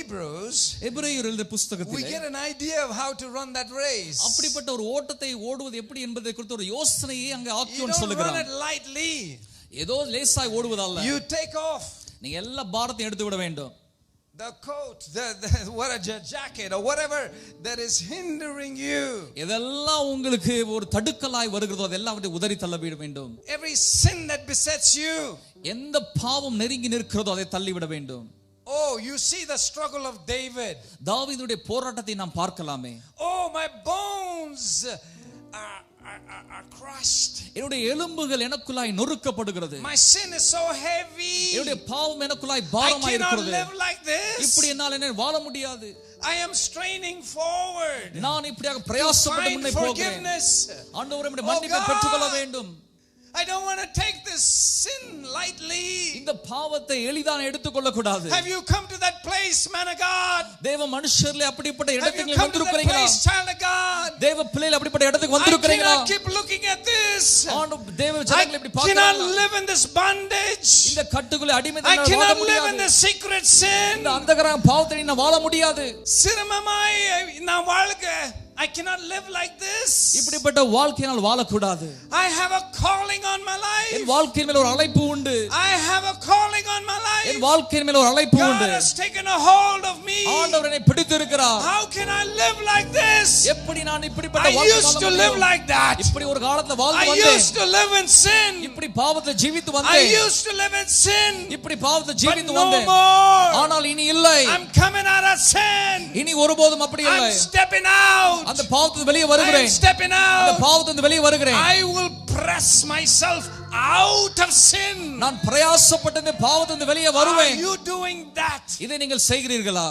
Hebrews, எபிரேயர் எழுதிய we புத்தகத்திலே get an idea of how to run that race. அப்படிப்பட்ட ஒரு ஓட்டத்தை ஓடுவது எப்படி என்பதை குறித்து ஒரு யோசனையை அங்கே You ஆக்கியோன் don't run சொல்லுகிறான். it lightly. ஏதோ லேசாய் ஓடுவதல்ல. You take off நீங்க எல்லா பாரத்தையும் எடுத்து விட வேண்டும். the coat, what a jacket or whatever that is hindering you. இதெல்லாம் உங்களுக்கு ஒரு தடுக்கலாய் வருகிறதோ அதெல்லாம் உதறி தள்ள வேண்டும். Every sin that besets you. எந்த பாவம் நெருங்கி நிற்கிறதோ அதை தள்ளிவிட வேண்டும். Oh, you see the struggle of David. தாவீதுடைய போராட்டத்தை நாம் பார்க்கலாமே. Oh, my bones are crushed. என்னுடைய எலும்புகள் எனக்குள்ளாய் நொறுக்கப்படுகிறது. My sin is so heavy. என்னுடைய பாவம் எனக்குள்ளாய் பாரமாய் இருக்கிறது. I cannot live like this. இப்படி என்னால் என்ன வாழ முடியாது. I am straining forward. நான் இப்படியாக பிரயாசப்பட்டு முன்னே போகிறேன். ஆண்டவரே உம்முடைய மன்னிப்பை பெற்றுக்கொள்ள வேண்டும். I don't want to take this sin lightly. இந்த பாவத்தை எளிதான எடுத்துக்கொள்ள கூடாது. Have you come to that place, man of God? தேவ மனுஷர்களே அப்படிப்பட்ட இடத்துக்கு நீங்கள் வந்திருக்கிறீங்களா? child of God. தேவ பிள்ளைகள் அப்படிப்பட்ட இடத்துக்கு வந்திருக்கிறீங்களா? I cannot keep looking at this. ஆண்டவர் தேவ ஜனங்களை இப்படி பார்க்கறாங்க. I cannot live in this bondage. இந்த கட்டுக்குள்ளே அடிமைத்தனம் I cannot live in the secret sin. இந்த அந்தகார பாவத்தை நான் வாழ முடியாது. சிரமமாய் நான் வாழ்க. I cannot live like this. இப்படிப்பட்ட வாழ்க்கையால் வாழ கூடாது. I have a calling on my life. என் வாழ்க்கையின் மேல் ஒரு அழைப்பு உண்டு. I have a calling on my life. என் வாழ்க்கையின் மேல் ஒரு அழைப்பு உண்டு. God has taken a hold of me. ஆண்டவர் என்னை பிடித்திருக்கிறார். How can I live like this? எப்படி நான் இப்படிப்பட்ட வாழ்க்கை I used to live like that. இப்படி ஒரு காலத்துல வாழ்ந்து I வந்தேன். used to live in sin. இப்படி பாவத்தை ஜீவித்து I வந்தேன். used to live in sin. இப்படி பாவத்தை ஜீவித்து no வந்தேன். more. ஆனால் இனி இல்லை. I'm coming out of sin. இனி ஒருபோதும் அப்படி இல்லை. I'm stepping out. அந்த பாவத்தை வெளியே வருகிறேன். I'm stepping அந்த out. பாவத்தை வெளியே வருகிறேன். I will press myself out of sin. நான் பிரயாசப்பட்டு இந்த பாவத்தை வெளியே வருவேன். Are you doing that? இதை நீங்கள் செய்கிறீர்களா?